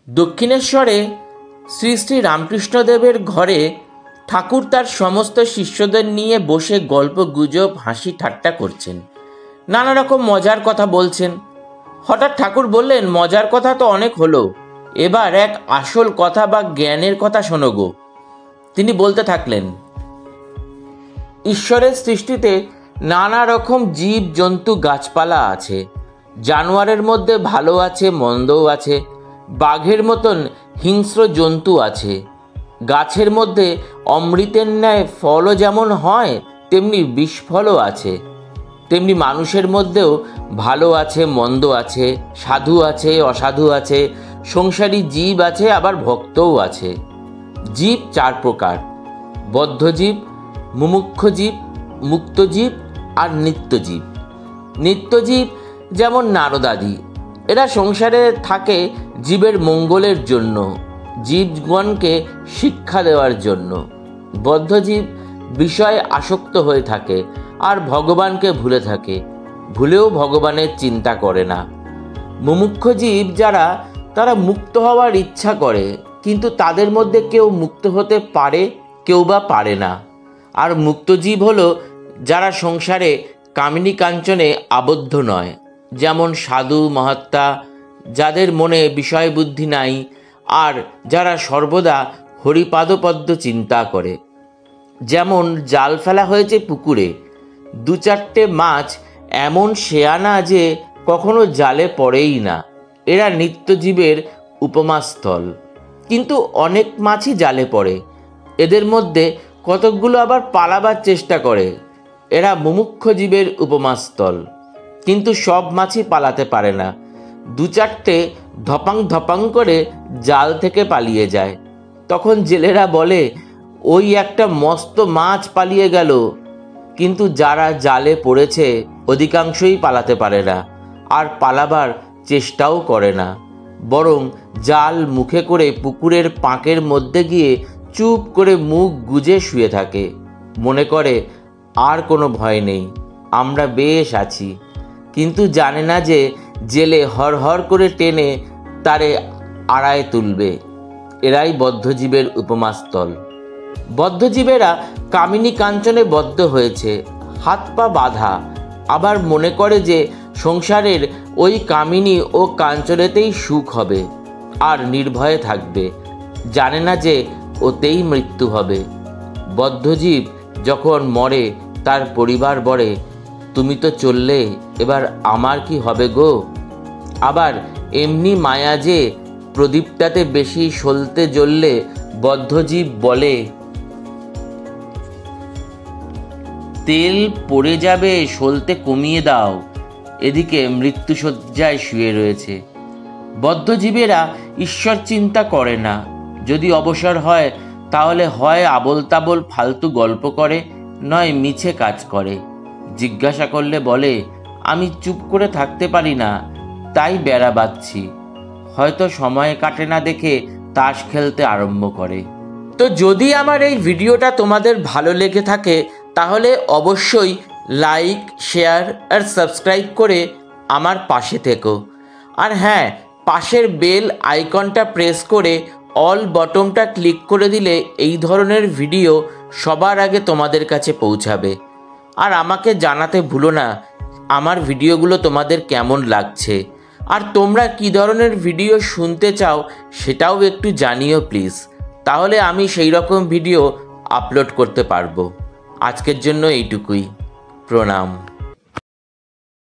দক্ষিণেশ্বরে শ্রী শ্রী রামকৃষ্ণদেবের ঘরে ঠাকুর তার সমস্ত শিষ্যদের নিয়ে বসে গল্প গুজব হাসি ঠাট্টা করছেন, নানা রকম মজার কথা বলছেন। হঠাৎ ঠাকুর বললেন, মজার কথা তো অনেক হলো, এবার এক আসল কথা বা জ্ঞানের কথা শোনো গো। তিনি বলতে থাকলেন, ঈশ্বরের সৃষ্টিতে নানা রকম জীব জন্তু গাছপালা আছে। জানোয়ারের মধ্যে ভালো আছে, মন্দও আছে। বাঘের মতন হিংস্র জন্তু আছে। গাছের মধ্যে অমৃতের ন্যায় ফলও যেমন হয়, তেমনি বিষফলও আছে। তেমনি মানুষের মধ্যেও ভালো আছে, মন্দ আছে, সাধু আছে, অসাধু আছে, সংসারী জীব আছে, আবার ভক্তও আছে। জীব চার প্রকার: বদ্ধজীব, মুমুক্ষু জীব, মুক্তজীব আর নিত্যজীব। নিত্যজীব যেমন নারদাদি, এরা সংসারে থাকে জীবের মঙ্গলের জন্য, জীবগণকে শিক্ষা দেওয়ার জন্য। বদ্ধজীব বিষয়ে আসক্ত হয়ে থাকে আর ভগবানকে ভুলে থাকে, ভুলেও ভগবানের চিন্তা করে না। মুমুক্ষু জীব যারা, তারা মুক্ত হওয়ার ইচ্ছা করে, কিন্তু তাদের মধ্যে কেউ মুক্ত হতে পারে, কেউ বা পারে না। আর মুক্তজীব হলো যারা সংসারে কামিনী কাঞ্চনে আবদ্ধ নয়, যেমন সাধু মহাত্মা, যাদের মনে বিষয় বুদ্ধি নাই, আর যারা সর্বদা হরিপাদপদ্ম চিন্তা করে। যেমন জাল ফেলা হয়েছে পুকুরে, দু চারটে মাছ এমন শেয়ানা যে কখনো জালে পড়েই না, এরা নিত্যজীবের উপমাস্থল। কিন্তু অনেক মাছই জালে পড়ে, এদের মধ্যে কতকগুলো আবার পালাবার চেষ্টা করে, এরা মুমুক্ষু জীবের উপমাস্থল। কিন্তু সব মাছই পালাতে পারে না, দু চারটে ধপাং ধপাং করে জাল থেকে পালিয়ে যায়। তখন জেলেরা বলে, ওই একটা মস্ত মাছ পালিয়ে গেল। কিন্তু যারা জালে পড়েছে অধিকাংশই পালাতে পারে না, আর পালাবার চেষ্টাও করে না, বরং জাল মুখে করে পুকুরের পাঁকের মধ্যে গিয়ে চুপ করে মুখ গুজে শুয়ে থাকে, মনে করে আর কোনো ভয় নেই, আমরা বেশ আছি। কিন্তু জানে না যে জেলে হর হর করে টেনে তারে আড়ায় তুলবে। এরাই বদ্ধজীবের উপমাস্থল। বদ্ধজীবেরা কামিনী কাঞ্চনে বদ্ধ হয়েছে, হাত পা বাঁধা, আবার মনে করে যে সংসারের ওই কামিনী ও কাঞ্চনেতেই সুখ হবে আর নির্ভয়ে থাকবে, জানে না যে ওতেই মৃত্যু হবে। বদ্ধজীব যখন মরে তার পরিবার বলে, তুমি তো চললে, এবার আমার কি হবে গো? আবার এমনি মায়া যে প্রদীপটাতে বেশি সলতে জ্বললে বদ্ধজীব বলে, তেল পড়ে যাবে, সলতে কমিয়ে দাও। এদিকে মৃত্যুশয্যায় শুয়ে রয়েছে। বদ্ধজীবেরা ঈশ্বর চিন্তা করে না, যদি অবসর হয় তাহলে হয় আবোল তাবোল ফালতু গল্প করে, নয় মিছে কাজ করে। জিজ্ঞাসা করলে বলে, আমি চুপ করে থাকতে পারি না, তাই বেড়া বাঁধছি। হয়তো সময় কাটে না দেখে তাস খেলতে আরম্ভ করে। তো যদি আমার এই ভিডিওটা তোমাদের ভালো লেগে থাকে তাহলে অবশ্যই লাইক, শেয়ার আর সাবস্ক্রাইব করে আমার পাশে থেকো। আর হ্যাঁ, পাশের বেল আইকনটা প্রেস করে অল বটনটা ক্লিক করে দিলে এই ধরনের ভিডিও সবার আগে তোমাদের কাছে পৌঁছাবে। আর আমাকে জানাতে ভুলো না আমার ভিডিওগুলো তোমাদের কেমন লাগছে, আর তোমরা কী ধরনের ভিডিও শুনতে চাও সেটাও একটু জানিও প্লিজ, তাহলে আমি সেই রকম ভিডিও আপলোড করতে পারবো। আজকের জন্য এইটুকুই। প্রণাম।